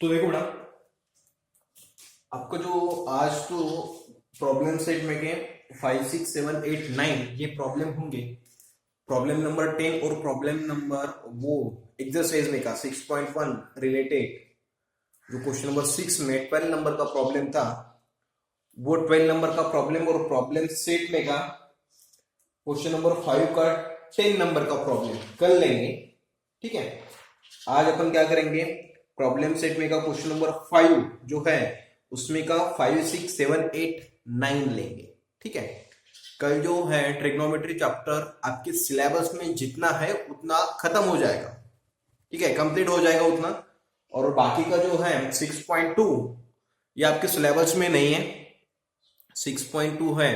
तो देखो बेटा, आपका जो आज तो प्रॉब्लम सेट में के 5, 6, 7, 8, 9 ये प्रॉब्लम होंगे। प्रॉब्लम नंबर 10 और प्रॉब्लम नंबर वो एक्सरसाइज में का 6.1 रिलेटेड जो क्वेश्चन नंबर 6 में 12 नंबर का प्रॉब्लम था, वो 12 नंबर का प्रॉब्लम और प्रॉब्लम सेट में का क्वेश्चन नंबर 5 का 10 नंबर का प्रॉब्लम कर लेंगे। ठीक है, आज अपन क्या करेंगे, प्रॉब्लम सेट में का क्वेश्चन नंबर 5 जो है उसमें का 5, 6, 7, 8, 9 लेंगे। ठीक है, कल जो है ट्रिग्नोमेट्री चैप्टर आपके सिलेबस में जितना है उतना खत्म हो जाएगा। ठीक है, कंप्लीट हो जाएगा उतना। और बाकी का जो है 6.2 ये आपके सिलेबस में नहीं है। 6.2 है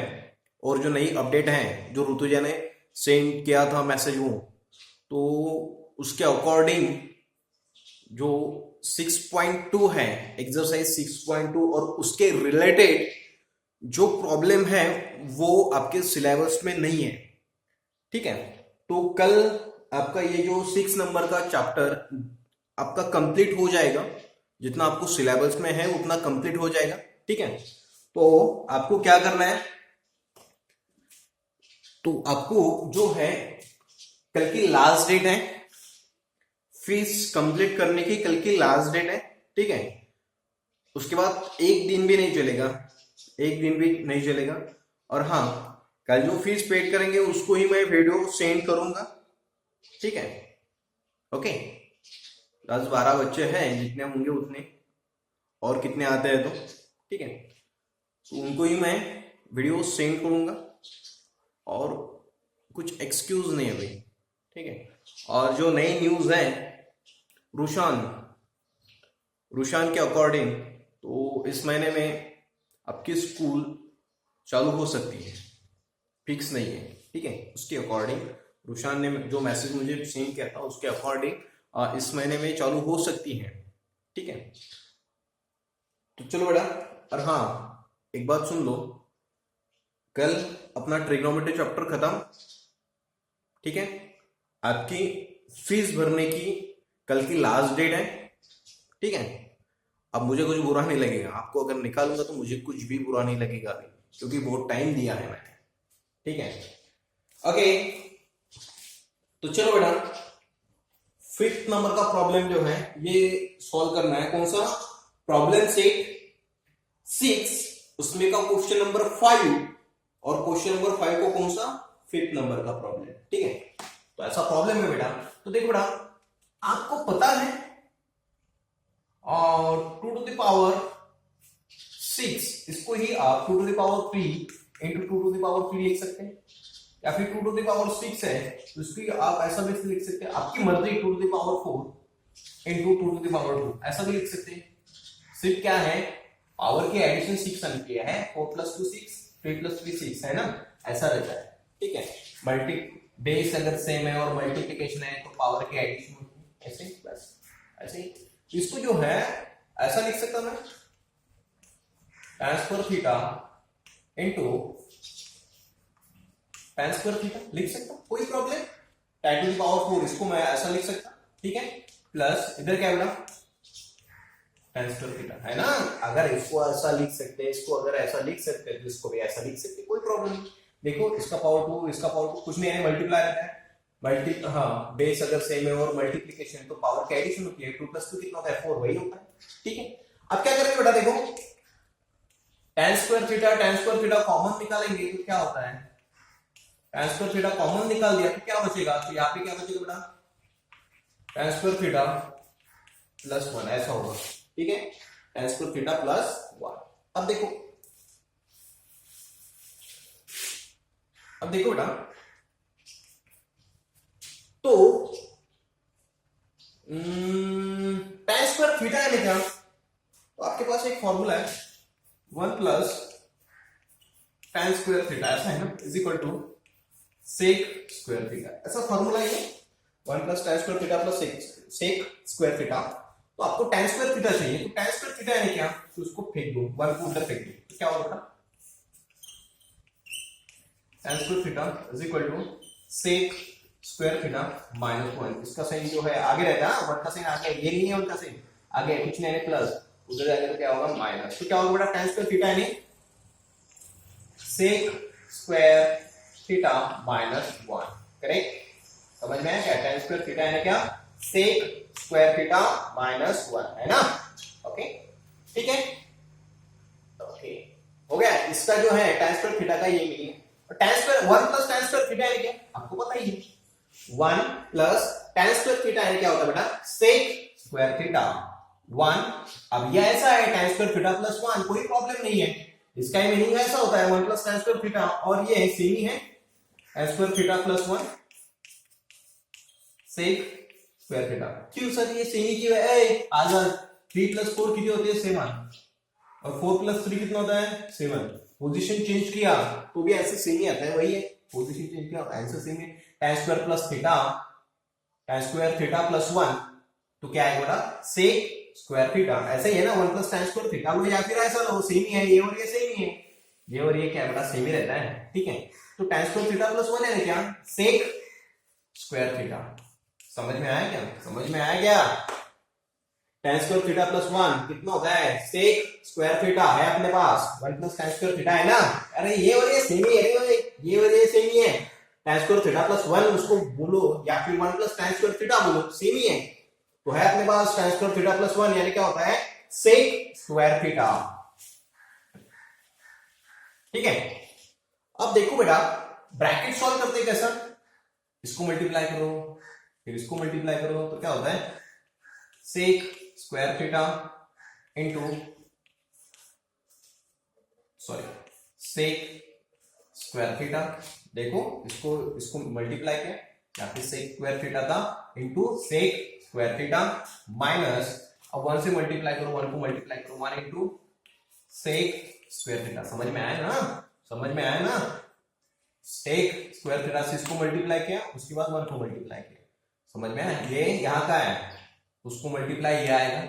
और जो नई अपडेट है जो ऋतुजा ने सेंड किया था मैसेज वो, तो उसके अकॉर्डिंग जो 6.2 है एक्सरसाइज 6.2 और उसके रिलेटेड जो प्रॉब्लम है वो आपके सिलेबस में नहीं है। ठीक है, तो कल आपका ये जो 6 नंबर का चैप्टर आपका कंप्लीट हो जाएगा, जितना आपको सिलेबस में है उतना कंप्लीट हो जाएगा। ठीक है, तो आपको क्या करना है, तो आपको जो है कल की लास्ट डेट है फीस कंप्लीट करने की, कल की लास्ट डेट है। ठीक है, उसके बाद एक दिन भी नहीं चलेगा, एक दिन भी नहीं चलेगा। और हाँ, कल जो फीस पेड करेंगे उसको ही मैं वीडियो सेंड करूंगा। ठीक है, ओके। 10-12 बच्चे हैं, जितने होंगे उतने, और कितने आते हैं तो ठीक है, तो उनको ही मैं वीडियो सेंड करूंगा। और कुछ एक्सक्यूज नहीं है भाई। ठीक है, और जो नई न्यूज है रुशान रुशान के अकॉर्डिंग, तो इस महीने में आपकी स्कूल चालू हो सकती है, फिक्स नहीं है। ठीक है, उसके अकॉर्डिंग रुशान ने जो मैसेज मुझे सेंड किया था उसके अकॉर्डिंग इस महीने में चालू हो सकती है। ठीक है, तो चलो बेटा। और हाँ, एक बात सुन लो, कल अपना ट्रिग्नोमेट्री चैप्टर खत्म। ठीक है, आपकी फीस भरने की कल की लास्ट डेट है। ठीक है, अब मुझे कुछ बुरा नहीं लगेगा, आपको अगर निकालूंगा तो मुझे कुछ भी बुरा नहीं लगेगा अभी, क्योंकि बहुत टाइम दिया है मैंने। ठीक है, ओके। तो चलो बेटा, 5th नंबर का प्रॉब्लम जो है ये सॉल्व करना है। कौन सा प्रॉब्लम सेट 6, उसमें का क्वेश्चन नंबर 5, और क्वेश्चन नंबर 5 को कौन सा 5th नंबर का प्रॉब्लम। ठीक है, तो ऐसा प्रॉब्लम है बेटा। तो देखो बेटा, आपको पता है और 2 टू द पावर 6, इसको ही आप 2 to the power 3 into 2 to the power 3 लिख सकते हैं, या फिर 2 टू द पावर 6 है तो इसको आप ऐसा भी लिख सकते हैं, आपकी मर्जी, 2 to the power 4 into 2 to the power 2 ऐसा भी लिख सकते हैं। सिर्फ क्या है, पावर की एडिशन 6 आनी चाहिए है, 4 + 2 6, 3 + 3 6 है ना, ऐसा रहता है। ठीक है, मल्टी बेस अगर सेम है और मल्टीप्लिकेशन है तो पावर की एडिशन होती है, ऐसे बस ऐसे ही। इसको जो है ऐसा लिख सकता मैं, tan square theta into tan square theta लिख सकता, कोई problem. tan to the power 4 इसको मैं ऐसा लिख सकता। ठीक है, प्लस इधर क्या बेटा tan स्क्वायर थीटा है ना। अगर इसको ऐसा लिख सकते हैं, इसको अगर ऐसा लिख सकते हैं तो इसको भी ऐसा लिख सकते हैं, कोई प्रॉब्लम नहीं। देखो, इसका पावर 2 इसका पावर 2 कुछ नहीं है, मल्टीप्लाई रहता है। मल्टी हाँ, बेस अगर सेम है और मल्टीप्लिकेशन तो पावर की एडिशन होती है। 2 + 2 कितना होता है, 4 वही होता है। ठीक है, अब क्या करेंगे बेटा, देखो tan स्क्वायर थीटा कॉमन निकालेंगे तो क्या होता है, tan स्क्वायर थीटा कॉमन निकाल दिया तो क्या बचेगा, तो यहाँ पे क्या बचेगा बेटा, tan स्क्वायर थीटा प्लस 1 ऐसा होगा। ठीक है, tan स्क्वायर थीटा प्लस 1। अब देखो बेटा, तो tan स्क्वायर थीटा है क्या, तो आपके पास एक फॉर्मूला है 1 प्लस tan स्क्वायर थीटा, ऐसा है ना, is equal to sec square theta, ऐसा फॉर्मूला है ये। 1 plus tan square theta plus sec square theta. तो आपको tan स्क्वायर थीटा चाहिए, तो tan स्क्वायर थीटा है क्या, तो उसको फेंक दो, 1 को उधर फेंक दो, तो क्या होगा बेटा, tan square theta is equal to sec square theta minus 1। इसका साइन जो है आगे रहता है, 1 का साइन आगे, ये नहीं है 1 का साइन आगे कुछ नहीं प्लस, उधर जाके तो क्या होगा माइनस, तो क्या होगा बेटा tan स्क्वायर थीटा यानी sec square theta minus 1, correct. समझ में आया क्या, tan स्क्वायर थीटा यानी क्या सेक स्क्वायर थीटा माइनस 1, है ना। ओके ठीक है, ओके हो गया। इसका जो है tan स्क्वायर थीटा का ये मीनिंग है। और tan square 1 plus tan square theta यानी क्या, आपको पता ही है 1 प्लस tan स्क्वायर थीटा यानी क्या होता है बेटा सेक स्क्वायर थीटा 1। अब ये ऐसा है tan स्क्वायर थीटा प्लस 1, कोई प्रॉब्लम नहीं है, इसका ही मीनिंग ऐसा होता है 1 प्लस tan स्क्वायर थीटा, और ये सेम ही है tan square theta plus 1 sec square theta. क्यों सर ये सेम ही क्यों है, आजाद 3 प्लस 4 कितनी होती है 7, और 4 प्लस 3 कितना होता है 7। पोजीशन चेंज किया तो भी आंसर सेम ही आता है, वही है, पोजीशन चेंज किया आंसर सेम है। tan square plus theta, tan square theta plus 1, तो क्या है बेटा सेक स्क्वायर थीटा, ऐसा ही है ना 1 प्लस tan स्क्वायर थीटा लो, या फिर ऐसा लो सेम ही है, ये और ये सेम ही है, ये और ये क्या बेटा सेम ही रहता है, ठीक है। तो tan स्क्वायर थीटा प्लस 1 है क्या सेक स्क्वायर थीटा। समझ में आया क्या, समझ में आया क्या, tan स्क्वायर थीटा प्लस 1 कितना होता है सेक स्क्वायर थीटा, है अपने पास 1 प्लस tan स्क्वायर थीटा है ना, अरे ये और ये सेम ही है, ये और ये सेम ही है, tan स्क्वायर थीटा प्लस 1 उसको बोलो या फिर 1 प्लस tan स्क्वायर थीटा बोलो, सेम ही है। तो है अपने पास tan स्क्वायर थीटा प्लस 1 यानी क्या होता है सेक स्क्वायर थीटा, ठीक है। अब देखो बेटा ब्रैकेट सॉल्व करते कैसा, इसको मल्टीप्लाई करो फिर इसको मल्टीप्लाई करो, तो क्या होता है sec square theta into sec square theta, देखो इसको मल्टीप्लाई किया, या फिर सेक स्क्वायर थीटा था into sec square theta minus, अब 1 से मल्टीप्लाई करो, 1 को मल्टीप्लाई करो 1 इंटू सेक स्क्वायर थीटा। समझ में आया ना, समझ में आया ना, सेक स्क्वायर थीटा से इसको मल्टीप्लाई किया, उसके बाद 1 को मल्टीप्लाई किया, समझ में आया, ये यहाँ का है उसको मल्टीप्लाई ये आएगा,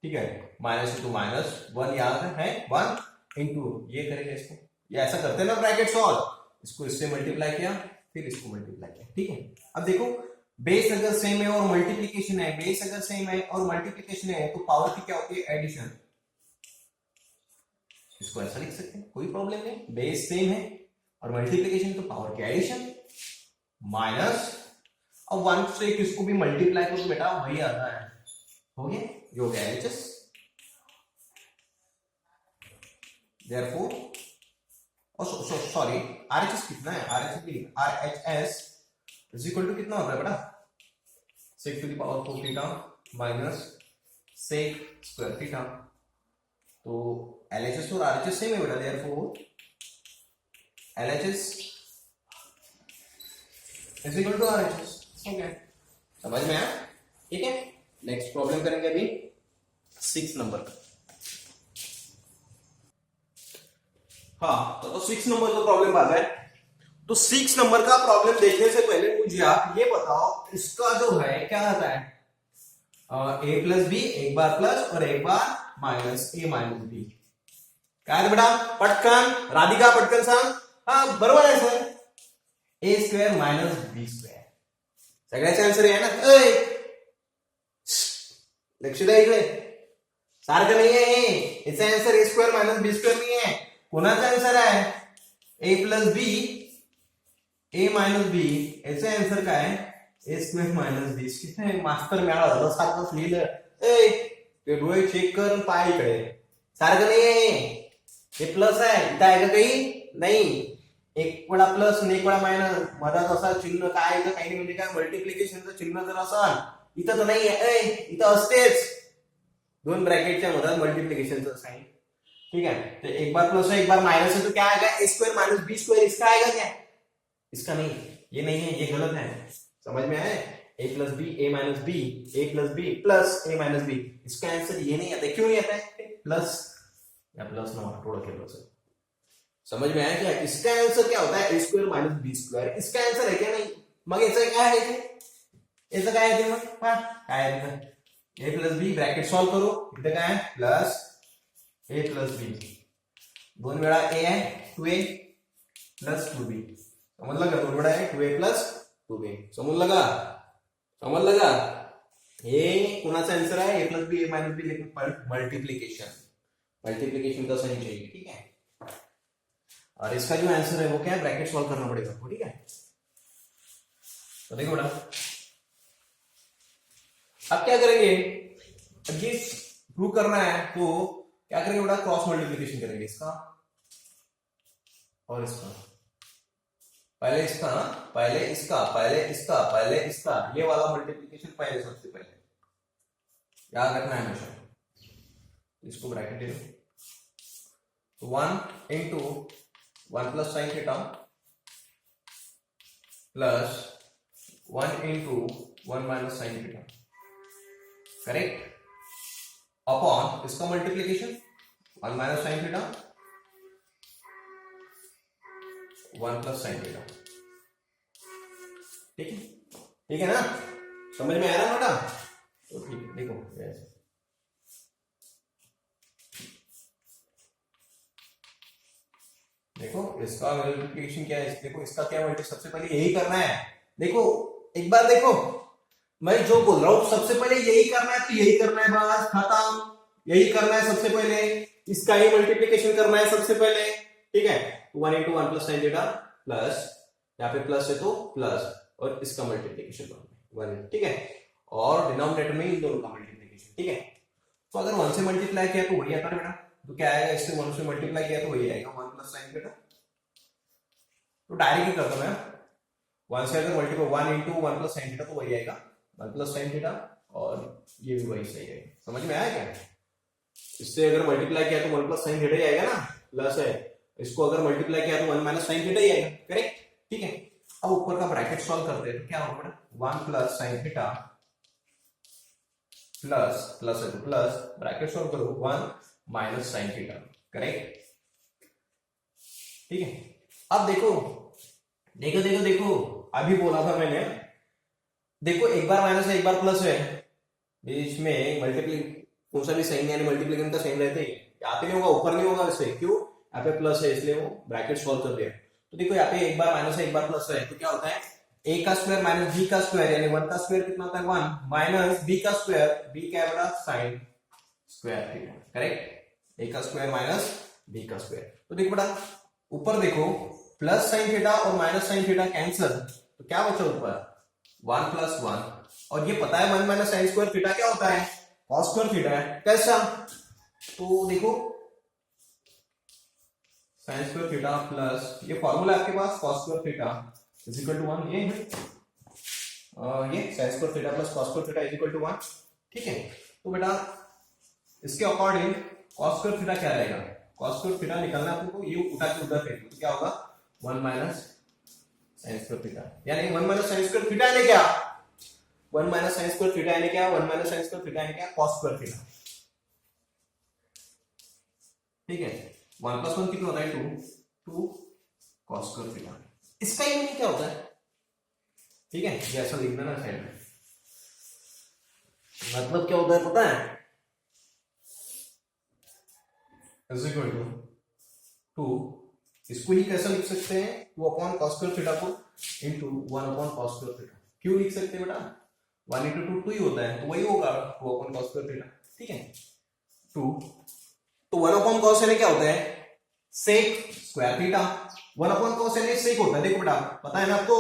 ठीक है, माइनस इंटू माइनस 1 यहाँ है 1 इंटू ये करेंगे इसको, ये ऐसा करते हैं ना ब्रैकेट सॉल्व, इसको इससे मल्टीप्लाई किया फिर इसको मल्टीप्लाई किया, ठीक है। अब देखो बेस अगर सेम है और मल्टीप्लिकेशन है, बेस अगर सेम है और मल्टीप्लिकेशन है तो पावर की क्या होती है एडिशन, इसको ऐसा लिख सकते हैं कोई प्रॉब्लम नहीं, बेस सेम है और मल्टीप्लिकेशन तो पावर की एडिशन माइनस, अब 1 से किसको भी मल्टीप्लाई करो बेटा वही आता है, हो गया ये हो गया एचएस, देयरफॉर सॉरी आरएचएस कितना है, आरएचएस इज इक्वल टू कितना होता है बेटा sec to the power 4 theta minus sec square theta, तो एलएचएस और आरएचएस सेम है बेटा, therefore LHS is equal to RHS, okay समझ में आया, ठीक है। नेक्स्ट प्रॉब्लम करेंगे अभी 6 नंबर का, हाँ तो 6 नंबर का प्रॉब्लम आता है। तो 6 नंबर का प्रॉब्लम देखने से पहले मुझे आप ये बताओ इसका जो है क्या आता है ए प्लस बी, एक बार प्लस और एक बार माइनस, ए माइनस बी, क्या है बेटा पटकन राधिका पटकन सांग, हाँ बरोबर आहे सर, ए स्क्वेअर माइनस बी स्क्वेअर, सगळ्याचे आन्सर आहे ना, लक्ष द्या इकडे, सारखं नाही आहे, याचा आन्सर ए स्क्वेअर माइनस बी स्क्वेअर नाही आहे, कोणाचा आन्सर आहे ए प्लस बी ए माइनस बी, याचा आन्सर काय ए स्क्वेअर माइनस बी स्क्वेअर, मास्तर मिळाला सारखंच लिहिलं, ते डोळे चेक कर पाय इकडे, सारखं नाही आहे, हे प्लस आहे इथं आहे का काही नाही, एक वेळा प्लस आणि एक वेळा मायनस, मधात असा चिन्ह काय इथं काही नाही, म्हणजे काय मल्टिप्लिकेशनचं चिन्ह जर असाल इथं तर नाही आहे, इथं असतेच दोन ब्रॅकेटच्या मधात मल्टिप्लिकेशनचं साइन, ठीक है, तो एक बार प्लस है एक बार माइनस है, तो क्या आएगा ए स्क्वायर माइनस बी स्क्वायर, इसका आएगा क्या, इसका नहीं, ये नहीं है, ये गलत है, समझ में आया, ए प्लस बी ए माइनस बी, ए प्लस बी प्लस ए माइनस बी, इसका आंसर ये नहीं आता, क्यों नहीं आता है, प्लस या प्लस ना थोड़ा के प्लस, समझ में आया क्या, इसका आंसर क्या होता है ए स्क्वायर माइनस बी स्क्वायर, इसका आंसर है क्या नहीं, मग याचा काय आहे, याचं काय आहे मग, हा काय आहे, ए प्लस बी ब्रॅकेट सॉल्व करू, इथं काय प्लस ए प्लस बी, दोन वेळा ए आहे 2a प्लस 2b, समजलं का, दोन वेळा आहे 2a प्लस 2b, समजलं का, समजलं का, ये कोणाचा आंसर आहे ए प्लस बी ए मायनस बी, लेकिन मल्टीप्लीकेशन, मल्टीप्लीकेशन का सही चाहिए, ठीक है। और इसका जो आंसर है वो क्या है, ब्रैकेट सॉल्व करना पड़ेगा आपको, ठीक है। तो देखो बेटा अब क्या करेंगे, अब ये प्रूव करना है तो क्या करेंगे बेटा, क्रॉस मल्टीप्लीकेशन करेंगे इसका और इसका, पहले इसका, पहले इसका, पहले इसका, पहले इसका, ये वाला मल्टीप्लीकेशन पहले, सबसे पहले याद रखना है हमेशा। इसको ब्रैकेट दे दो, 1 into 1 plus sine theta plus 1 into 1 minus sine theta, correct, upon इसका multiplication 1 minus sine theta 1 plus sine theta, ठीक है, ठीक है ना, समझ में आ रहा है बेटा। तो ठीक है, देखो ऐसे देखो इसका मल्टीप्लिकेशन क्या है, देखो इसका क्या मल्टी, सबसे पहले यही करना है, देखो एक बार देखो मैं जो बोल रहा हूं सबसे पहले यही करना है, तो यही करना है, बस खत्म, यही करना है सबसे पहले, इसका ही मल्टीप्लिकेशन करना है सबसे पहले, ठीक है। 1 into 1 plus sine theta plus, यहाँ पे प्लस है तो प्लस, और इसका मल्टीप्लिकेशन करना है 1, ठीक है, और डिनोमिनेटर में इन दोनों का मल्टीप्लिकेशन, ठीक है। तो अगर 1 से मल्टीप्लाई किया तो वही आता है बेटा, तो क्या आएगा, इससे 1 से मल्टीप्लाई किया तो वही आएगा 1 प्लस साइन थीटा। तो डायरेक्ट ही करता मैं, 1 से अगर multiply 1 into 1 plus sine theta तो वही आएगा 1 प्लस साइन थीटा, और ये भी वही सही आएगा, समझ में आया क्या। इससे अगर मल्टीप्लाई किया तो 1 प्लस साइन थीटा ही आएगा ना, प्लस है, इसको अगर मल्टीप्लाई किया तो 1 माइनस साइन थीटा ही आएगा, करेक्ट, ठीक है। अब ऊपर का ब्रैकेट सॉल्व करते हैं तो क्या होगा, 1 plus sine theta plus, plus है तो प्लस, ब्रैकेट सॉल्व करो 1 माइनस साइन थीटा, करेक्ट, ठीक है। अब देखो देखो देखो देखो, अभी बोला था मैंने, देखो एक बार माइनस है एक बार प्लस है, बीच में मल्टीप्ली कौन सा भी साइन यानी मल्टीप्लिकेशन का साइन रहते हैं, यहाँ पे नहीं होगा, ऊपर नहीं होगा, वैसे क्यों, यहाँ पे प्लस है इसलिए वो ब्रैकेट सॉल्व कर दिया। तो देखो यहाँ पे एक बार माइनस है एक बार प्लस है, तो क्या होता है, a का स्क्वायर माइनस b का स्क्वायर, यानी 1 का स्क्वायर कितना होता है 1 माइनस b का स्क्वायर, b क्या बड़ा sign square theta, correct, a का स्क्वायर माइनस b का स्क्वायर। तो देखो बेटा ऊपर देखो, प्लस साइन थीटा और माइनस साइन थीटा कैंसिल, तो क्या बचा ऊपर 1 प्लस 1, और ये पता है 1 माइनस साइन स्क्वायर थीटा क्या होता है, कॉस स्क्वायर थीटा है, कैसा, तो देखो साइन स्क्वायर थीटा प्लस, ये फॉर्मूला आपके पास cos square theta is equal to 1, ये sine square theta plus cos square theta is equal to 1, ठीक है। तो बेटा इसके अकॉर्डिंग कॉस स्क्वायर थीटा क्या रहेगा, कॉस स्क्वायर थीटा निकालना है आपको, ये उठा के उधर फेंको तो क्या होगा 1 माइनस साइन स्क्वायर थीटा, यानी 1 माइनस साइन स्क्वायर थीटा यानी क्या, 1 माइनस साइन स्क्वायर थीटा यानी क्या, 1 माइनस साइन स्क्वायर थीटा यानी क्या, कॉस स्क्वायर थीटा, ठीक है। 1 प्लस 1 कितना होता है 2 कॉस स्क्वायर थीटा, इसका मीनिंग क्या होता है, ठीक है, ये ऐसा लिख देना साइड में, मतलब क्या होता है पता है, इज इक्वल टू 2, इसको ही कैसा लिख सकते हैं 2 अपॉन कॉस स्क्वायर थीटा को into 1 upon cos square theta, क्यों लिख सकते हैं बेटा, 1 इंटू 2 2 ही होता है, तो वही होगा 2 अपॉन कॉस स्क्वायर थीटा, ठीक है। 2 तो 1 अपॉन कॉस यानी क्या होता है, sec square theta, 1 upon cos यानी सेक होता है, देखो बेटा पता है ना आपको,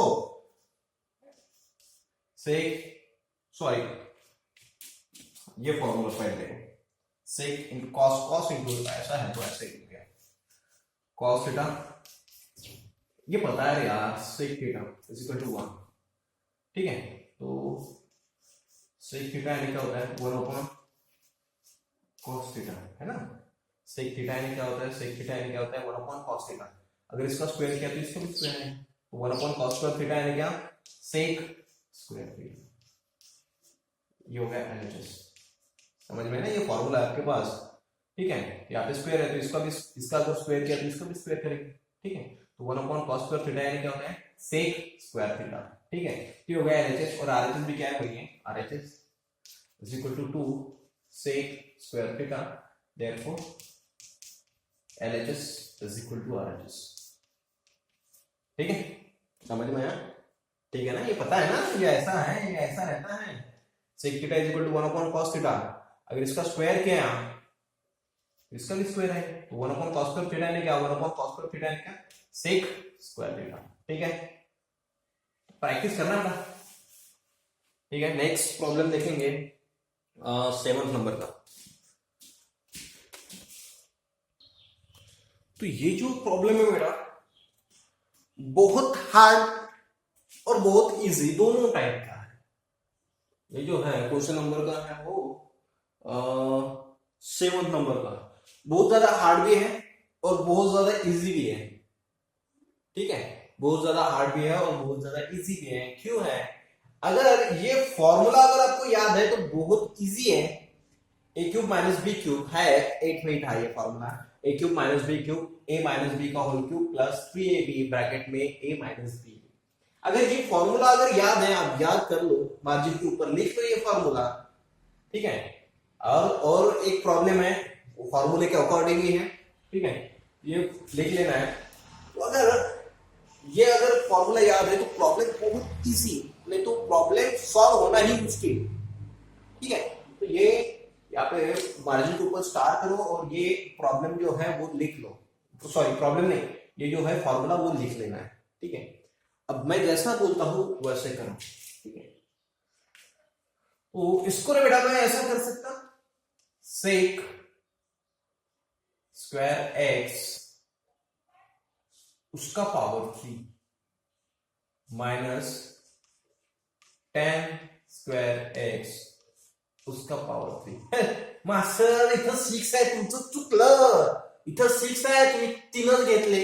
सेक, सॉरी ये फॉर्मूला पहले सेक इन कॉस, कॉस इंटू ऐसा है तो ऐसे ही हो गया, कॉस थीटा, ये पता है यार, sec theta is equal to 1, ठीक है। तो सेक थीटा यानी क्या होता है 1 अपॉन कॉस थीटा, है ना, सेक थीटा यानी क्या होता है, सेक थीटा यानी क्या होता है 1 अपॉन कॉस थीटा, अगर इसका स्क्वायर किया तो इसका भी स्क्वायर है, 1 अपॉन कॉस स्क्वायर थीटा यानी क्या, सेक स्क्वायर थीटा, ये हो गया एलएचएस, समझ में ना, ये फॉर्मूला है आपके पास, ठीक है। यहाँ पे स्क्वायर है तो इसका भी, इसका अगर स्क्वायर किया तो इसका भी स्क्वायर करेंगे, ठीक है। तो 1 अपॉन कॉस स्क्वायर थीटा यानी क्या होता है, सेक स्क्वायर थीटा, ठीक है। ये हो गया एलएचएस, और आरएचएस भी क्या है वही है, RHS is equal to 2 sec square theta, therefore LHS is equal to RHS, ठीक है, समझ में आया, ठीक है ना, ये पता है ना, ये ऐसा है, ये ऐसा रहता है, sec theta is equal to 1 upon cos theta. अगर इसका स्क्वायर किया इसका भी स्क्वायर है तो 1 अपॉन कॉस स्क्वायर थीटा ने क्या 1 अपॉन कॉस स्क्वायर थीटा ने क्या सेक स्क्वायर थीटा। ठीक है, प्रैक्टिस करना बेटा। ठीक है, नेक्स्ट प्रॉब्लम देखेंगे 7th नंबर का। तो ये जो प्रॉब्लम है बेटा बहुत हार्ड और बहुत इजी दोनों टाइप का है। ये जो है क्वेश्चन नंबर का है वो 7th नंबर का, बहुत ज्यादा हार्ड भी है और बहुत ज्यादा इजी भी है। ठीक है, बहुत ज्यादा हार्ड भी है और बहुत ज्यादा इजी भी है। क्यों है? अगर ये फॉर्मूला अगर आपको याद है तो बहुत इजी है। A cube minus b cube है 8 में था ये formula, a cube minus b cube a minus b का whole cube plus 3ab bracket में ए माइनस बी। अगर ये फॉर्मूला अगर याद है आप याद कर लो, मार्जिन के ऊपर लिख लो ये फॉर्मूला। ठीक है, और एक प्रॉब्लम है वो फॉर्मूले के अकॉर्डिंग ही है। ठीक है, ये लिख लेना है। तो अगर फॉर्मूला याद है तो प्रॉब्लम बहुत इजी, नहीं तो प्रॉब्लम सॉल्व होना ही मुश्किल। ठीक है, तो ये यहाँ पे मार्जिन के ऊपर स्टार करो और ये प्रॉब्लम जो है वो लिख लो। तो सॉरी प्रॉब्लम नहीं, ये जो है फॉर्मूला वो लिख लेना है। ठीक है, अब मैं जैसा बोलता हूं वैसे करो। ठीक है, तो इसको ना बेटा मैं ऐसा कर सकता, सेक स्क्वायर एक्स उसका power 3 minus tan square x उसका पावर 3। मास्टर इथं 6 आहे, तुमचं चुकलं। इथं 6 आहे, तुम्ही 3च घेतले।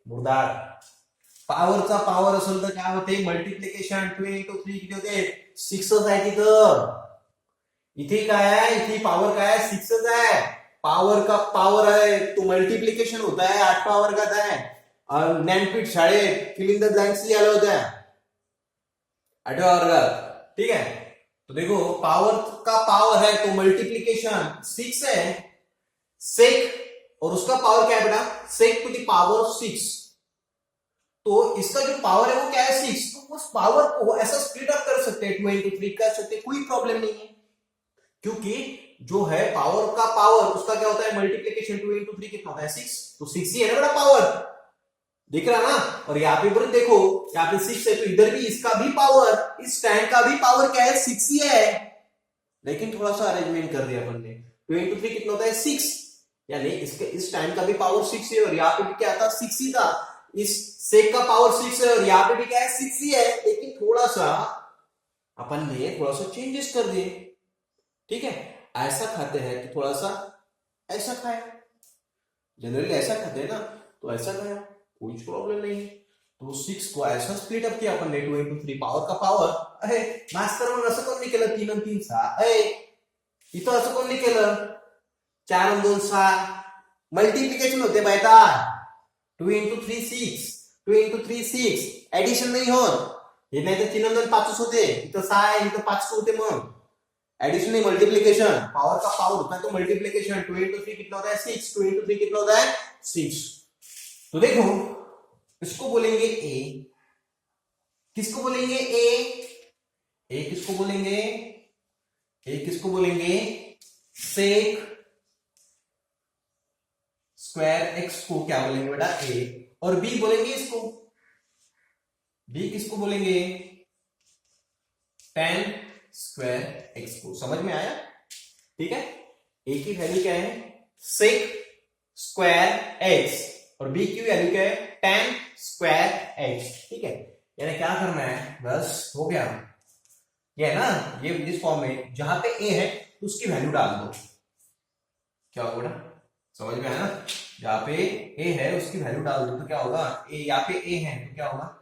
मुर्दार, पॉवरचा पॉवर असेल तर काय होते मल्टिप्लिकेशन 2 into 3 किती होते 6च आहे तिथं। इथे काय आहे, इथे पॉवर काय आहे 6च आहे। पावर का पावर है तो मल्टीप्लीकेशन होता है 8 पावर का है। और ज्ञानपीठ शाळेत फिलिंग द ब्लैंक्स लिहायला होत्या 8व्या वर्गात। ठीक है, तो देखो पावर का पावर है तो मल्टीप्लीकेशन 6 है, सेक और उसका पावर क्या है बेटा सेक टू द पावर 6। तो इसका जो पावर है वो क्या है 6, तो उस पावर को ऐसा स्प्लिट अप कर सकते हैं 2 into 3 कर सकते हैं, कोई प्रॉब्लम नहीं है। क्योंकि जो है पावर का पावर उसका क्या होता है मल्टीप्लिकेशन 2 into 3 कितना होता है 6, तो 6 ही है ना बड़ा पावर, दिख रहा ना। और यहाँ पे बड़े देखो यहाँ पे 6 है तो इधर भी इसका भी पावर, इस स्टैंड का भी पावर क्या है 6 ही है। लेकिन थोड़ा सा अरेंजमेंट कर दिया अपन ने, 2 into 3 कितना होता है 6, यानी इसके इस स्टैंड का भी पावर 6 है और यहाँ पे भी क्या था 6 ही था। इस सेक का पावर 6 है और यहाँ पे भी क्या है 6 ही है, लेकिन थोड़ा सा अपन ने थोड़ा सा चेंजेस कर दिए। ठीक है, ऐसा खाते हैं तो थोड़ा सा ऐसा खाया, जनरली ऐसा खाते हैं ना तो ऐसा खाया, कोई प्रॉब्लम नहीं है। तो 6 को ऐसा स्प्लिट अप किया अपन ने 2 into 3 पावर का पावर। अरे मास्टर मग असं कोण नाही केलं 3 आणि 3 6, अरे इथं असं कोण नाही केलं 4 आणि 2 6, मल्टीप्लिकेशन होते बेटा 2 into 3 6, 2 into 3 6, एडिशन नाही होत। हे नाही तर 3 आणि 2 5 होते, इथं 6 आहे इथं 5 होते, मग एडिशन नहीं मल्टीप्लिकेशन, पावर का पावर होता है तो मल्टीप्लिकेशन 2 into 3 कितना होता है 6, 2 into 3 कितना होता है 6। तो देखो इसको बोलेंगे ए, किसको बोलेंगे ए किसको बोलेंगे किसको बोलेंगे सेक स्क्वायर एक्स को क्या बोलेंगे बेटा ए, और बी बोलेंगे इसको, बी किसको बोलेंगे tan स्क्वायर एक्स को। समझ में आया? ठीक है, ए की वैल्यू क्या है सेक स्क्वायर एक्स और बी की वैल्यू क्या है tan स्क्वायर एक्स। ठीक है, यानी क्या करना है बस हो गया, ये है ना ये इस फॉर्म में जहां पे ए है उसकी वैल्यू डाल दो, क्या होगा समझ में आया ना। जहां पे ए है उसकी वैल्यू डाल दो तो क्या होगा, ए यहाँ पे ए है तो क्या होगा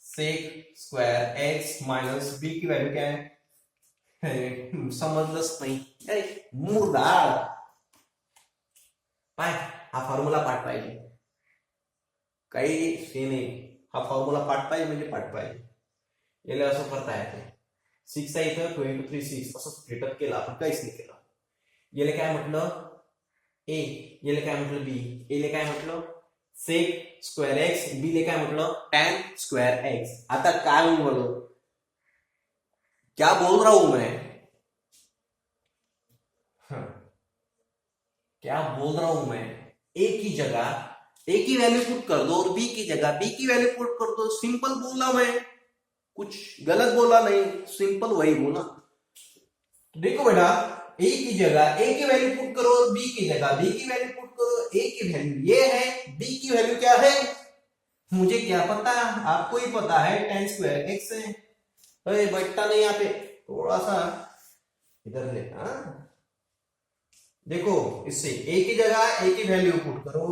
sec square x minus b की वैल्यू क्या है समजलंच नाही, अरे मुर्दार। काय हा फॉर्म्युला पाठ पाहिजे, काही हे नाही, हा फॉर्म्युला पाठ पाहिजे म्हणजे पाठ पाहिजे। याला असं करता येते 6 आहे इथं 2 into 3 6 असं स्प्लिटअप केलं आपण, काहीच नाही केलं। याला काय म्हटलं ए, याला काय म्हटलं बी, एला काय म्हटलं सेक स्क्वेअर एक्स, बी काय म्हटलं टॅन स्क्वेअर एक्स. आता काय हूं बोलो, क्या बोल रहा हूं मैं, क्या बोल रहा हूं मैं. ए की जगह ए की वैल्यू पुट कर दो और बी की जगह बी की वैल्यू पुट कर दो. सिंपल बोला मैं, कुछ गलत बोला नहीं, सिंपल वही बोला. देखो बेटा, ए की जगह ए की वैल्यू पुट करो और बी की जगह बी की वैल्यू पुट करो. ए की वैल्यू ये है, बी की वैल्यू क्या है, मुझे क्या पता, आपको ही पता है, टेन स्क्वायर एक्स है. बैठता नहीं यहाँ पे, थोड़ा सा इधर ले. देखो, इससे ए की जगह ए की वैल्यू पुट करो,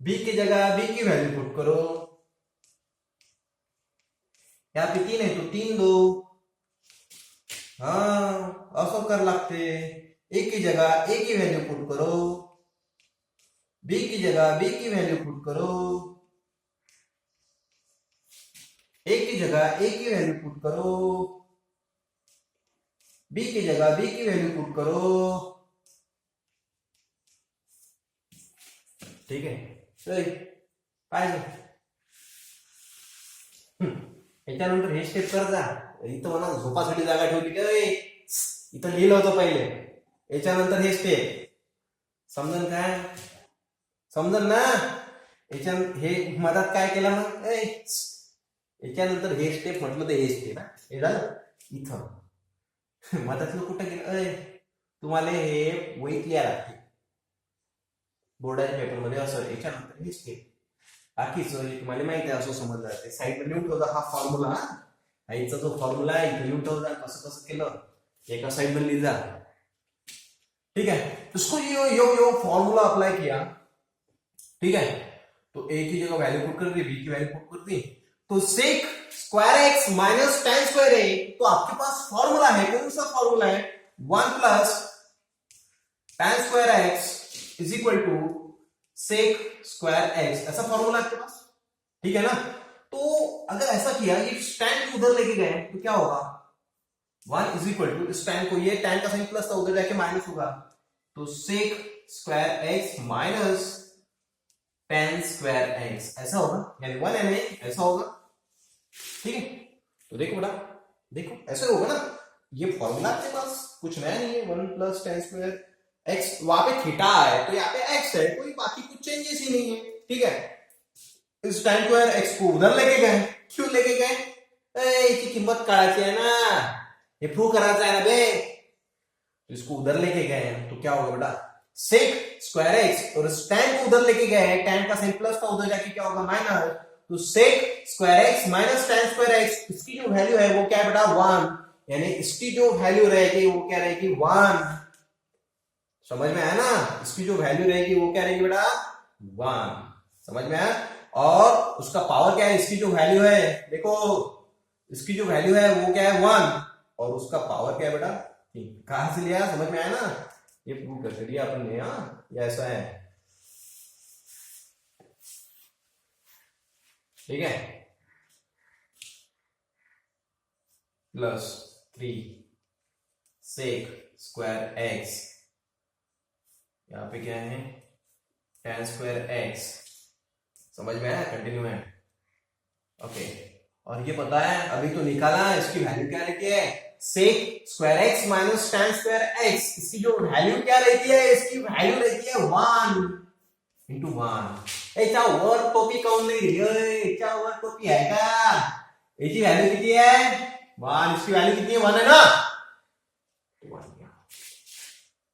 बी की जगह बी की वैल्यू पुट करो. यहाँ पे 3 है तो 3 दो. असं कर लागते. ए की जगह ए की वैल्यू पुट करो, बी की जगह बी की वैल्यू पुट करो, ए की जगह ए की वैल्यू पुट करो, बी की जगह बी की वैल्यू पुट करो. ठीक आहे. काय याच्यानंतर हे स्टेप कर जा. इथं मला झोपासाठी जागा ठेवली का, इथं लिहिलं होतं पहिले, याच्यानंतर हे स्टेप. समजन काय, समजन ना. याच्या हे मधात काय केलं मग, याच्यानंतर हे स्टेप म्हटलं तर हे स्टेप. हे झालं इथं. मधातलं कुठं गेलं, तुम्हाला हे वहीत लिहायला लागते बोर्डाच्या पेपरमध्ये असं. याच्यानंतर हे स्टेप बाकीच तुम्हाला माहिती आहे, असं समजलं जाते. साईडला लिहून ठेवता हा फॉर्म्युला, आईचा जो फॉर्म्युला आहे इथे लिहून ठेवता. कसं कसं केलं एका साइड में लिखा. ठीक है, इसको यो फॉर्मूला अप्लाई किया. ठीक है, तो ए की जगह वैल्यू पुट कर दी, बी की वैल्यू पुट कर दी, तो sec square x minus ten square A. तो आपके पास फॉर्मूला है, कौन सा फॉर्मूला है, 1 plus tan square x is equal to sec square x. ऐसा फॉर्मूला आपके पास. ठीक है ना. तो अगर ऐसा किया, ये टैन को उधर लेके गए तो क्या होगा, 1 इज इक्वल टू इस टैन को, ये टैन का साइन प्लस था, उधर जाके माइनस होगा, तो sec square x minus ten square x ऐसा होगा, यानी 1 एन ऐसा होगा. ठीक है, तो देखो बेटा, देखो ऐसे होगा ना. ये फॉर्मूला आपके पास कुछ नया नहीं है. 1 प्लस टेन स्क्वायर एक्स, वहां पे थीटा है तो यहाँ पे एक्स है, कोई बाकी कुछ चेंजेस ही नहीं है. ठीक है, इस टेन स्क्वायर एक्स को उधर लेके गए. क्यों लेके गए, इसकी कीमत काढायची है ना, ये प्रूव करायचं है ना बे. इसको उधर लेके गए हैं तो क्या होगा बेटा, सेक स्क्वायर एक्स, और इस टैन को उधर लेके गए हैं, टैन का साइन प्लस था, उधर जाके क्या होगा माइनस. तो sec square x minus tan square x, इसकी जो वैल्यू है वो क्या है बेटा 1, यानी इसकी जो वैल्यू रहेगी वो क्या रहेगी 1. समझ में आया ना, इसकी जो वैल्यू रहेगी वो क्या रहेगी बेटा 1. समझ में आया. और उसका पावर क्या है, इसकी जो वैल्यू है, देखो इसकी जो वैल्यू है वो क्या है 1, और उसका पावर क्या है बेटा 3. कहां से लिया, समझ में आया ना, ये प्रूव कर दिया अपन ने. ये ऐसा है. ठीक है, प्लस 3 सेक स्क्वायर एक्स, यहां पे क्या है टेन स्क्वायर एक्स. समझ में आया, कंटिन्यू है. ओके, और ये पता है अभी तो निकाला, इसकी वैल्यू क्या रहती है, sec square x minus ten square x. इसकी जो वैल्यू क्या रहती है, इसकी वैल्यू रहती है 1 इंटू 1. याच्यावर टोपी काऊन नाही दिली, याच्यावर टोपी आहे का, याची व्हॅल्यू किती आहे 1, इसकी वैल्यू कितनी है 1 है ना.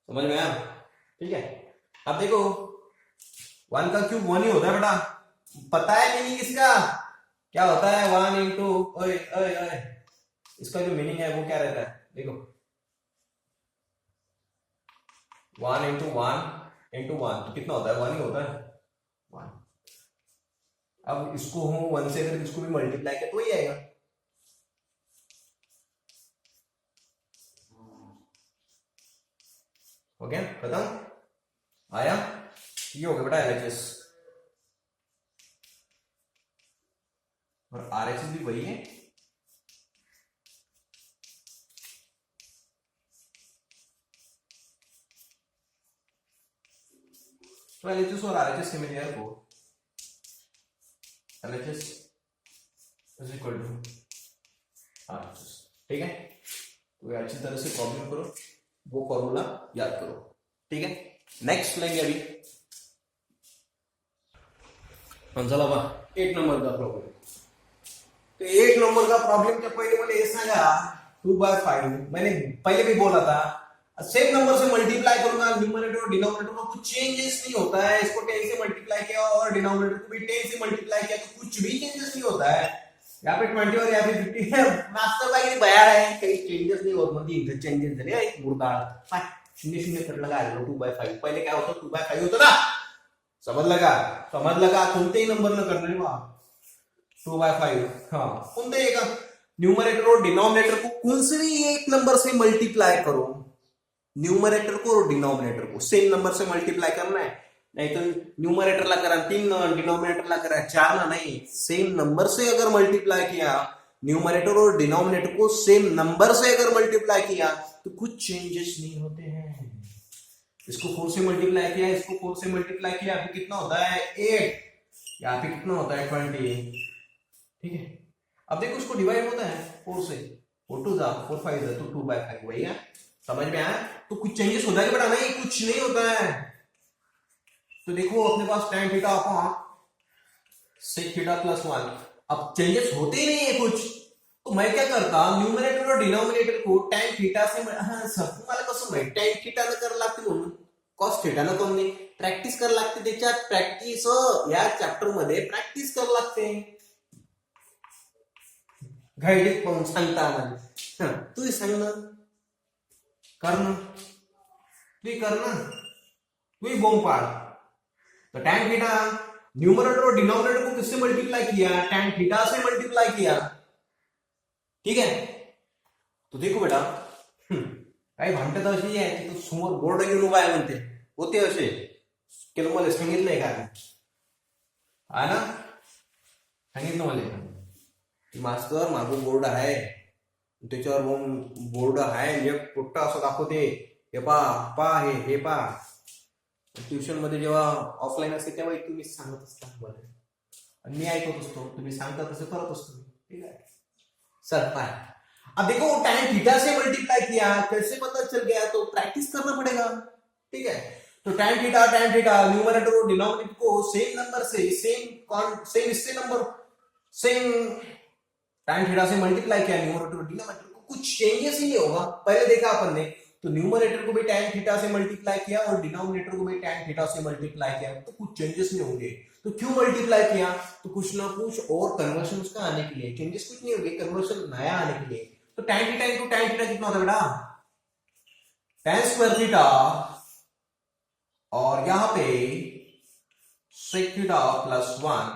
समझ में आया. ठीक है, अब देखो 1 का क्यूब 1 ही होता है बेटा. पता है मीनिंग इसका क्या होता है, 1 इंटू, इसका जो मीनिंग है वो क्या रहता है, देखो 1 इंटू 1 इंटू 1 तो कितना होता है 1 ही होता है 1. अब इसको हूं 1 से अगर इसको भी मल्टीप्लाई किया तो वही आएगा. हो गया खत्म, आया. ये हो गया बेटा एलएचएस, और आरएचएस भी वही है. तो LHS और RHS सिमिलर को LHS is equal to RHS, ठीक है। तो अच्छी तरह से प्रॉब्लम करो, वो फॉर्मूला याद करो, ठीक है। नेक्स्ट लेंगे अभी चला बा 8 नंबर का प्रॉब्लेम। तो 8 नंबर का प्रॉब्लेम जब पहले मैंने ऐसा गया 2/5, मैंने पहले भी बोला था सेम नंबर से मल्टीप्लाई करूंगा, न्यूमरेटर और डिनोमिनेटर में कुछ चेंजेस नहीं होता है। इसको 10 से मल्टीप्लाई किया और डिनोमिनेटर को भी 10 से मल्टीप्लाई किया तो कुछ भी चेंजेस नहीं होता है। यहाँ पे 20 और यहाँ पे 50 है, मास्टर भाई ने बयान है कहीं चेंजेस नहीं होते, मतलब इंटरचेंजेस है ना, एक मुर्दार शून्य शून्य कर लगा लो 2/5। पहले क्या होता 2/5 होता ना, समझ लगा कोणतेही नंबर न करणे बा 2/5, हाँ कोणतेही का न्यूमरेटर और डिनोमिनेटर को कौन से भी एक नंबर से मल्टीप्लाई करो, न्यूमरेटर को और डिनोमिनेटर को सेम नंबर से मल्टीप्लाई करना है, नहीं तो न्यूमरेटर ला करा 3 ना, डिनोमिनेटर ला करा 4 ना, नहीं सेम नंबर से अगर मल्टीप्लाई किया, न्यूमरेटर और डिनोमिनेटर को सेम नंबर से अगर मल्टीप्लाई किया तो कुछ चेंजेस नहीं होते हैं। इसको 4 से मल्टीप्लाई किया, इसको 4 से मल्टीप्लाई किया, अभी कितना होता है 8, यहाँ पे कितना होता है 20, ठीक है। अब देखो इसको डिवाइड होता है 4 से, 4 2 जा 4 5 जा तो 2/5 वही है, समझ में आया। तो कुछ चेंजेस होता है बेटा, नहीं कुछ नहीं होता है। तो देखो अपने पास tan theta upon sec theta plus 1, अब चेंजेस होते ही नहीं है कुछ, तो मैं क्या करता न्यूमरेटर और डिनोमिनेटर को tan थीटा से, हाँ सब मला कसं माहित tan थीटा न कर लागते म्हणून cos थीटा न कोण नाही, प्रॅक्टिस कर लागते, त्याच्यात प्रॅक्टिस या चॅप्टर मध्ये प्रॅक्टिस कर लागते, घाईत पाहून सांगता आम्हाला, तू सांग ना, करना तू ही बॉम्ब पाड़। तो tan थीटा न्यूमरेटर और डिनोमिनेटर को किससे मल्टीप्लाई किया, tan थीटा से मल्टीप्लाई किया, ठीक है। तो देखो बेटा काही भांडत अशी आहे की तू समोर बोर्ड घेऊन उभा आहे म्हणते, होते असे केलं, मला सांगितलंय का हा ना, सांगितलं मला की मास्टर माझं बोर्ड आहे, त्याच्यावर बोर्ड आहे एक पोट्टा असं दाखवते, हे पा हे पा। ट्युशन मध्ये जेव्हा ऑफलाईन असते तेव्हा तुम्ही सांगत असता मला, आणि मी ऐकत असतो, तुम्ही सांगता तसं करत असतो, ठीक है सर। पाए अब देखो tan थीटा से मल्टीप्लाई किया, कैसे पता चल गया, तो प्रैक्टिस करना पड़ेगा, ठीक है। तो tan थीटा न्यूमरेटर और डिनोमिनेटर को सेम नंबर से सेम इससे नंबर सेम tan थीटा से मल्टीप्लाई किया, न्यूमरेटर और डिनोमिनेटर को कुछ चेंजेस ही नहीं होगा, पहले देखा अपन ने। तो न्यूमरेटर को भी tan थीटा से मल्टीप्लाई किया और डिनोमिनेटर को भी tan थीटा से मल्टीप्लाई किया, तो कुछ चेंजेस नहीं होंगे। तो क्यों मल्टीप्लाई किया, तो कुछ ना कुछ और कन्वर्शन का आने के लिए, चेंजेस कुछ नहीं होंगे, कन्वर्शन नया आने के लिए। तो tan theta into tan theta कितना होता है बेटा, tan स्क्वायर थीटा, और यहां पे sec theta plus 1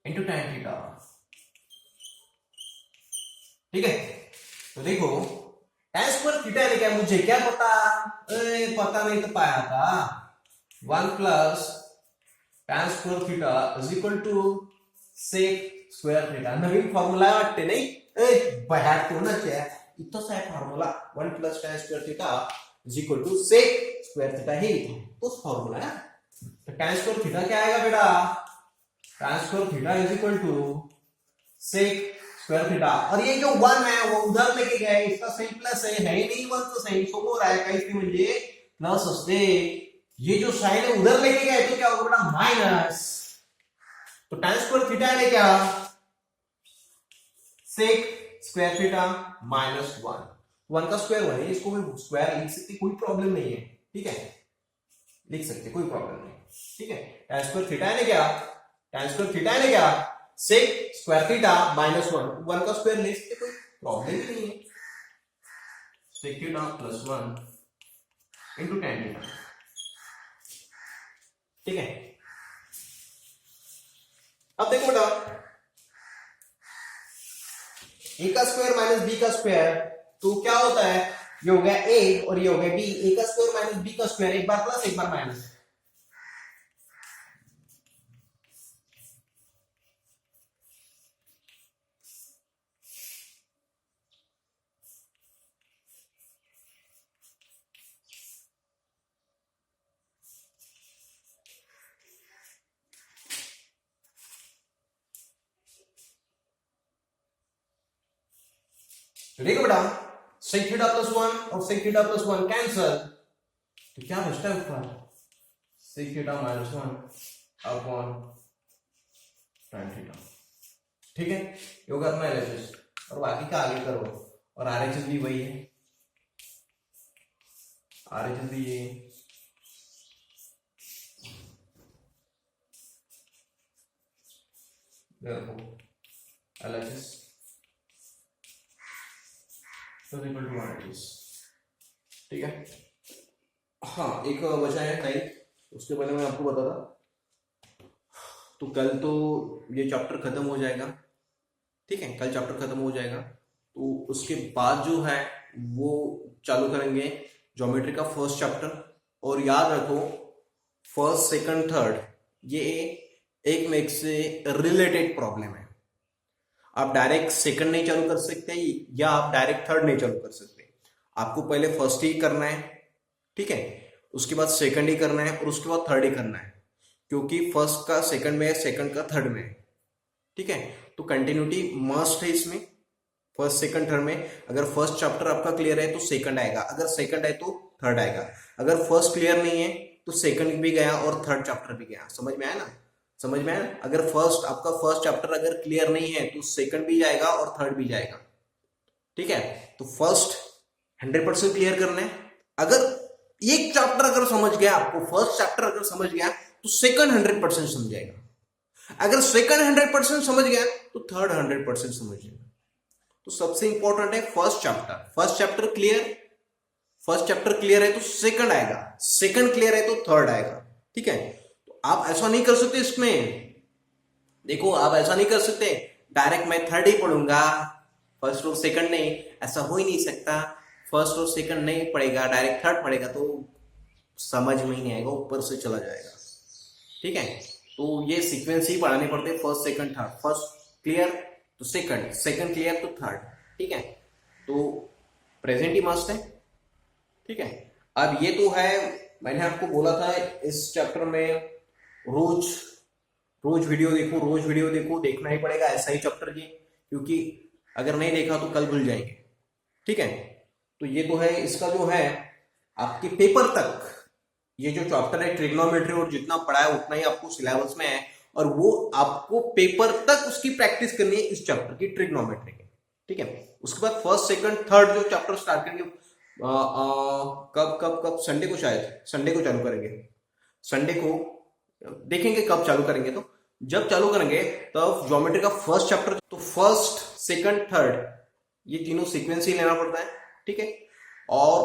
into tan theta, ठीक है। तो देखो tan स्क्वायर थीटा ने क्या, मुझे क्या पता, पता नहीं तो पाया था 1 plus tan square theta is equal to sec square theta, नवीन फॉर्म्युला वाटते नाही, बाहेर कोणाच आहे इथंच आहे formula, 1 plus tan square theta is equal to sec square theta, हे तोच फॉर्म्युला है। तो tan स्क्वायर थीटा क्या आएगा बेटा, tan square theta is equal to sec square theta, और ये जो 1 है वो उधर लेके गए, इसका साइन प्लस है नहीं 1 तो साइन समोर आहे काहीच नाही, म्हणजे प्लस असते, ये जो साइन है उधर लेके गए तो क्या होगा बेटा माइनस। तो tan स्क्वायर थीटा है क्या, sec स्क्वायर थीटा माइनस 1 का स्क्वायर है, इसको भी स्क्वायर लिख सकते, कोई प्रॉब्लम नहीं है, ठीक है, लिख सकते कोई प्रॉब्लम नहीं, ठीक है। tan स्क्वायर थीटा है क्या, tan स्क्वायर थीटा है क्या, sec स्क्वायर थीटा माइनस 1 का स्क्वायर ले सकते, कोई प्रॉब्लम ही नहीं है, sec theta plus 1 into tan theta, ठीक है। अब देखो बेटा ए का स्क्वायर माइनस बी का स्क्वायर, तो क्या होता है, ये हो गया ए और ये हो गया बी, ए का स्क्वायर माइनस बी का स्क्वायर, एक बार प्लस एक बार माइनस, देखो बेटा, sec थीटा प्लस 1 और sec थीटा प्लस 1 कैंसल, तो क्या बचता है ऊपर, sec theta minus 1 upon tan theta. ठीक है, ये होगा अपना एलएचएस, और बाकी का आगे करो, और आरएचएस भी वही है, आरएचएस भी ये देखो एलएचएस इक्वल टू आरएचएस। ठीक है, हाँ एक वजह है नहीं, उसके बारे में आपको बता था। तो कल तो ये चैप्टर खत्म हो जाएगा, ठीक है, कल चैप्टर खत्म हो जाएगा, तो उसके बाद जो है वो चालू करेंगे ज्योमेट्री का फर्स्ट चैप्टर। और याद रखो फर्स्ट सेकंड थर्ड ये एक में एक से रिलेटेड प्रॉब्लम है। आप डायरेक्ट सेकंड नहीं चालू कर सकते या आप डायरेक्ट थर्ड नहीं चालू कर सकते, आपको पहले फर्स्ट ही करना है, ठीक है, उसके बाद सेकंड ही करना है और उसके बाद थर्ड ही करना है, क्योंकि फर्स्ट का सेकंड में है, सेकंड का थर्ड में है। ठीक है, तो कंटिन्यूटी मस्ट है इसमें, फर्स्ट सेकंड थर्ड में। अगर फर्स्ट चैप्टर आपका क्लियर है तो सेकंड आएगा, अगर सेकंड है तो थर्ड आएगा, अगर फर्स्ट क्लियर नहीं है तो सेकंड भी गया और थर्ड चैप्टर भी गया। समझ में आया ना, समझ में आया। अगर आपका फर्स्ट चैप्टर अगर क्लियर नहीं है तो सेकंड भी जाएगा और थर्ड भी जाएगा। ठीक है, तो फर्स्ट 100% क्लियर करना है। अगर एक चैप्टर अगर समझ गया, आपको फर्स्ट चैप्टर अगर समझ गया तो सेकंड 100% समझ जाएगा, अगर सेकंड 100% समझ गया तो थर्ड 100% समझ जाएगा। तो सबसे इंपॉर्टेंट है first chapter, first chapter clear, first chapter clear है तो सेकंड आएगा, सेकंड क्लियर है तो थर्ड आएगा। ठीक है, तो आप ऐसा नहीं कर सकते इसमें, देखो आप ऐसा नहीं कर सकते डायरेक्ट मैं थर्ड ही पढ़ूंगा फर्स्ट और सेकंड नहीं, ऐसा हो ही नहीं सकता। फर्स्ट और सेकंड नहीं पढ़ेगा, डायरेक्ट थर्ड पढ़ेगा तो समझ में ही नहीं आएगा, ऊपर से चला जाएगा। ठीक है, तो ये सीक्वेंस ही पढ़ाने पड़ते हैं, first second third, first clear तो सेकंड, सेकंड क्लियर तो थर्ड। ठीक है, तो प्रेजेंट ही मस्ट है। ठीक है, अब ये तो है, मैंने आपको बोला था इस चैप्टर में रोज वीडियो देखो, रोज वीडियो देखो, देखना ही पड़ेगा ऐसा ही चैप्टर ये, क्योंकि अगर नहीं देखा तो कल भूल जाएंगे। ठीक है, तो ये तो है, इसका जो है आपके पेपर तक ये जो चैप्टर है ट्रिग्नोमेट्री और जितना पढ़ा है उतना ही आपको सिलेबस में है, और वो आपको पेपर तक उसकी प्रैक्टिस करनी है इस चैप्टर की ट्रिग्नोमेट्री की। ठीक है, उसके बाद फर्स्ट सेकंड थर्ड जो चैप्टर स्टार्ट करेंगे कब कब कब संडे को, शायद संडे को चालू करेंगे, संडे को देखेंगे कब चालू करेंगे। तो जब चालू करेंगे तब ज्योमेट्री का फर्स्ट चैप्टर, तो फर्स्ट सेकंड थर्ड ये तीनों सीक्वेंस ही लेना पड़ता है। ठीक है, और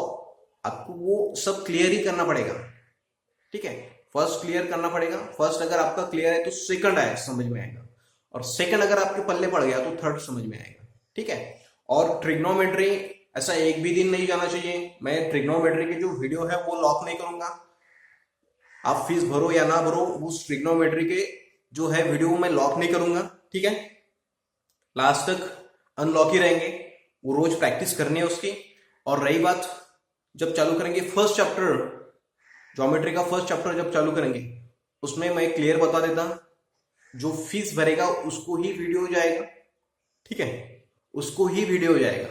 आपको वो सब क्लियर ही करना पड़ेगा। ठीक है, फर्स्ट क्लियर करना पड़ेगा, फर्स्ट अगर आपका क्लियर है तो सेकंड आए समझ में आएगा, और सेकंड अगर आपके पल्ले पड़ गया तो थर्ड समझ में आएगा। ठीक है, और ट्रिग्नोमेट्री ऐसा एक भी दिन नहीं जाना चाहिए, मैं ट्रिग्नोमेट्री की जो वीडियो है वो लॉक नहीं करूंगा, आप फीस भरो या ना भरो, उस ट्रिग्नोमेट्री के जो है वीडियो मैं लॉक नहीं करूंगा। ठीक है, लास्ट तक अनलॉक ही रहेंगे, वो रोज प्रैक्टिस करनी है उसकी। और रही बात जब चालू करेंगे फर्स्ट चैप्टर, ज्योमेट्री का फर्स्ट चैप्टर जब चालू करेंगे उसमें मैं क्लियर बता देता, जो फीस भरेगा उसको ही वीडियो जाएगा। ठीक है, उसको ही वीडियो जाएगा।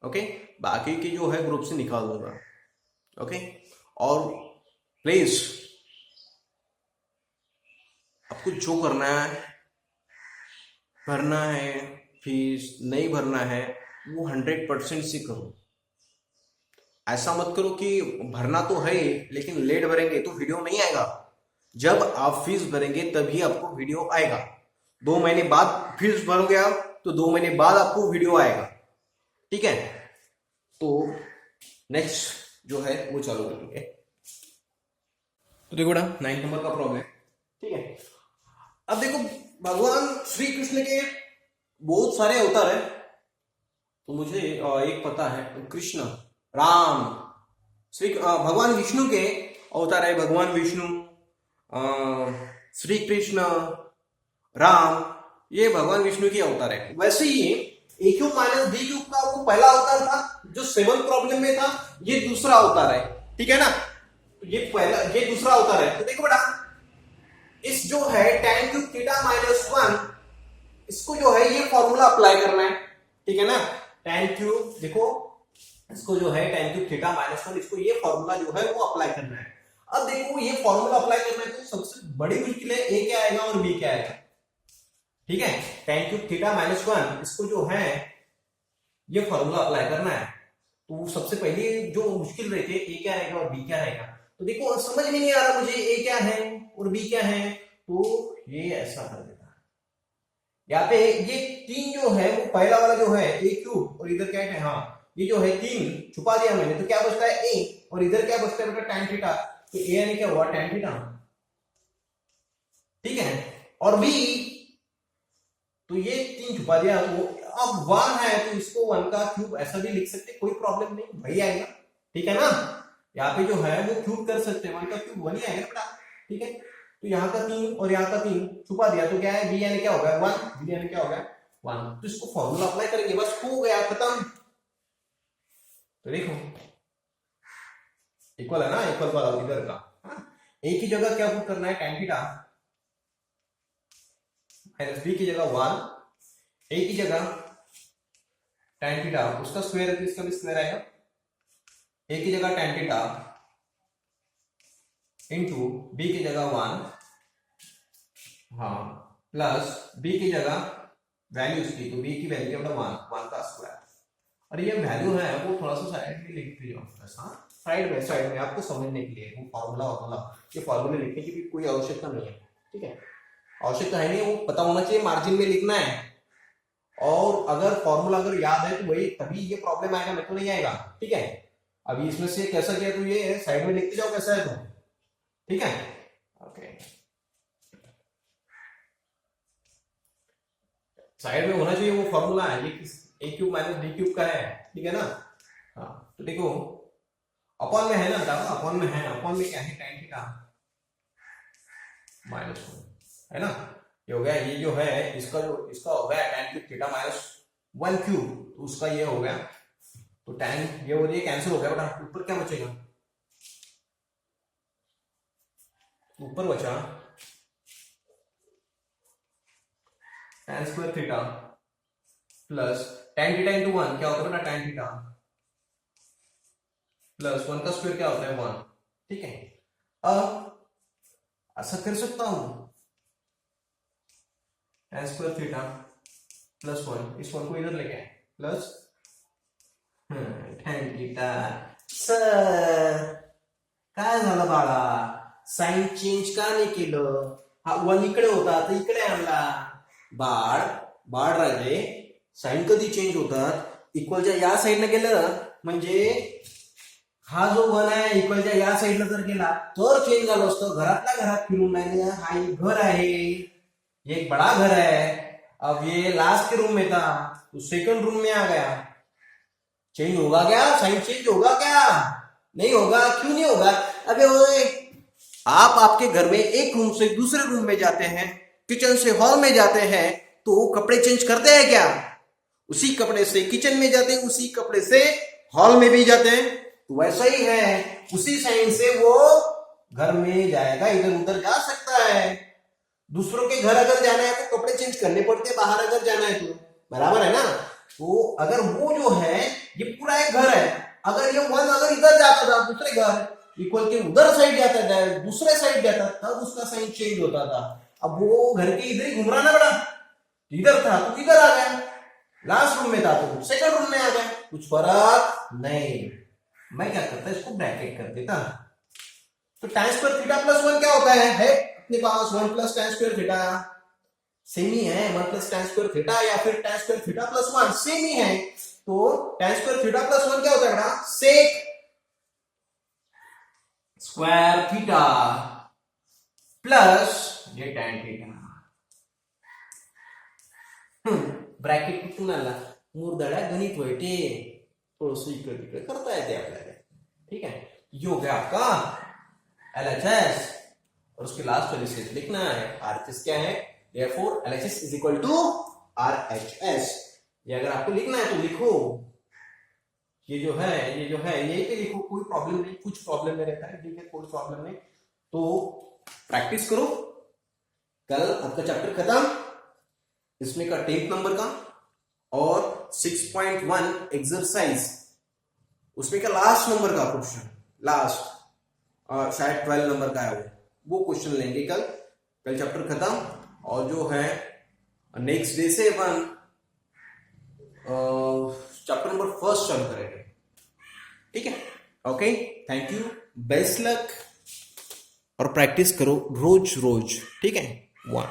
ओके, बाकी की जो है ग्रुप से निकाल दूंगा। ओके, और प्लीज आपको जो करना है, भरना है फीस, नहीं भरना है वो 100% से करो। ऐसा मत करो कि भरना तो है लेकिन लेट भरेंगे तो वीडियो नहीं आएगा। जब आप फीस भरेंगे तभी आपको वीडियो आएगा। 2 महीने बाद फीस भरोगे आप तो 2 महीने बाद आपको वीडियो आएगा। ठीक है, तो नेक्स्ट जो है वो चालू करेंगे। तो देखो बेटा 9 नंबर का प्रॉब्लम है। ठीक है, अब देखो भगवान श्री कृष्ण के बहुत सारे अवतार है, तो मुझे एक पता है, कृष्ण, राम, श्री भगवान विष्णु के अवतार है, भगवान विष्णु, श्री कृष्ण, राम, ये भगवान विष्णु की अवतार है। वैसे ही ए क्यूब माइनस बी क्यूब का वो पहला अवतार था जो 7th प्रॉब्लम में था, ये दूसरा अवतार है। ठीक है ना, ये पहला, ये दूसरा अवतार है। तो देखो बेटा इस जो है tan क्यूब थीटा माइनस 1, इसको जो है ये फॉर्मूला अप्लाई करना है। ठीक है ना, tan क्यूब, देखो इसको जो है tan क्यूब थीटा माइनस 1, इसको ये फॉर्मूला जो है वो अप्लाई करना है। अब देखो ये फॉर्मूला अप्लाई करना है तो सबसे बड़ी मुश्किल है a क्या आएगा और b क्या आएगा। ठीक है, tan क्यूब थीटा माइनस 1, इसको जो है ये फॉर्मूला अप्लाई करना है। तो सबसे पहले जो मुश्किल रहती है a क्या रहेगा और b क्या रहेगा। तो देखो समझ में नहीं आ रहा मुझे a क्या है और b क्या है, तो ये ऐसा कर देता है। यहाँ पे ये 3 जो है वो पहला वाला जो है a क्यूब और इधर क्या है, हाँ ये जो है 3 छुपा दिया मैंने, तो क्या बचता है a और इधर क्या बचता है बेटा tan थीटा, तो a यानी क्या हुआ tan थीटा। ठीक है, और b तो ये 3 छुपा दिया, तो अब 1 है तो इसको 1 का क्यूब ऐसा भी लिख सकते, कोई प्रॉब्लम नहीं, वही आएगा। ठीक है ना, यहाँ पे जो है वो क्यूब कर सकते हैं, 1 का क्यूब 1 ही आएगा बेटा। ठीक है, तो यहाँ का 3 और यहाँ का 3 छुपा दिया, तो क्या है b यानी क्या होगा 1, b यानी क्या होगा 1। तो इसको फॉर्मूला अप्लाई करेंगे, बस हो गया खत्म। तो देखो इक्वल है ना, इक्वल वाला इधर का, a की जगह क्या पुट करना है tan थीटा माइनस b की जगह 1, a की जगह tan थीटा उसका स्क्वायर है तो इसका भी स्क्वायर आएगा, a की जगह tan थीटा इंटू b की जगह 1, हाँ प्लस b की जगह वैल्यू इसकी, तो b की वैल्यू क्या बेटा 1 का स्क्वायर। और ये वैल्यू है वो थोड़ा सा साइड में लिख दीजिए, साइड में आपको समझने के लिए, वो फॉर्मूला ये फॉर्मूले लिखने की भी कोई आवश्यकता नहीं है। ठीक है, आवश्यकता है नहीं, वो पता होना चाहिए, मार्जिन में लिखना है। और अगर फॉर्मूला अगर याद है तो वही तभी ये प्रॉब्लम आएगा, मेरे को नहीं आएगा। ठीक है, अभी इसमें से कैसा किया तो ये साइड में लिखते जाओ कैसा है तो। ठीक है, ओके साइड में होना चाहिए वो फॉर्मूला है, ये a cube minus b cube का है। ठीक है ना, हाँ तो देखो अपॉन में है ना, अपॉन में है, अपॉन में क्या है tan थीटा माइनस 1 है ना, ये हो गया। ये जो है इसका हो गया tan cube theta minus 1 cube, तो उसका ये हो गया, तो tan ये हो गया कैंसिल हो गया बेटा, ऊपर क्या बचेगा, ऊपर बचा tan square theta plus tan theta into 1 क्या होता है बेटा tan थीटा प्लस 1 का स्क्वायर क्या होता है 1। ठीक है, अब ऐसा कर सकता हूं tan स्क्वायर थीटा प्लस 1, इस 1 को इधर लेके आए प्लस tan थीटा। सर काय झालं बाळा, साइन चेंज का नाही केलं, हा 1 इकडे होता तर इकडे आणला, बाळ राजे साइन कधी चेंज होतात, इक्वलच्या या साइडने गेलं म्हणजे हा जो 1 आहे इक्वलच्या या साइडला जर गेला तर चेंज झालं असतं, घरातल्या घरात फिरून राहिले, हा एक घर आहे, ये एक बड़ा घर है, अब ये लास्ट के रूम में था तो सेकंड रूम में आ गया, चेंज होगा क्या, साइन चेंज होगा क्या, नहीं होगा, क्यों नहीं होगा, अबे ओए आप आपके घर में एक रूम से दूसरे रूम में जाते हैं, किचन से हॉल में जाते हैं, तो कपड़े चेंज करते हैं क्या, उसी कपड़े से किचन में जाते हैं, उसी कपड़े से हॉल में भी जाते हैं, तो वैसा ही है, उसी साइन से वो घर में जाएगा, इधर उधर जा सकता है। दूसरों के घर अगर जाना है तो कपड़े चेंज करने पड़ते हैं, बाहर अगर जाना है तो, बराबर है ना। तो अगर वो जो है ये पूरा एक घर है, अगर ये 1 अगर इधर जाता था दूसरे घर इक्वल के उधर साइड जाता था, दूसरे साइड जाता तब उसका साइन चेंज होता था। अब वो घर के इधर ही घूम रहा ना बड़ा, इधर था तो इधर आ गया, लास्ट रूम में था तो सेकंड रूम में आ गया, कुछ फर्क नहीं। मैं क्या करता इसको ब्रैकेट कर देता, तो tan स्क्वायर थीटा प्लस 1 क्या होता है अपने पास 1 plus tan square theta, same ही है, 1 प्लस tan स्क्वायर थीटा या फिर tan square theta plus 1 same ही है, तो tan स्क्वायर थीटा प्लस 1 क्या होता है बेटा, सेक स्क्वायर थीटा प्लस ये tan थीटा, ब्रॅकेट कुठून आला, मुरदड्या गणित वैटे थोडस इकडे तिकडे करता येते आपल्याला। ठीक है, ये हो गया आपका LHS, और उसके लास्ट वाली स्टेज लिखना है RHS क्या है, therefore LHS is equal to RHS। ये अगर आपको लिखना है तो लिखो, ये जो है यही पे लिखो, कोई प्रॉब्लम नहीं, कुछ प्रॉब्लम में रहता है, ठीक है कोई प्रॉब्लम नहीं, तो प्रैक्टिस करो, कल आपका चैप्टर खत्म, इसमें का 10th नंबर का, और 6.1 एक्सरसाइज, उसमें का लास्ट नंबर का क्वेश्चन, लास्ट शायद 12 नंबर का है वो क्वेश्चन लेंगे कल चैप्टर खत्म। और जो है नेक्स्ट डे से अपन चैप्टर नंबर 1 चालू करेंगे, ठीक है। Okay, thank you, best luck, और प्रैक्टिस करो रोज रोज, ठीक है। 1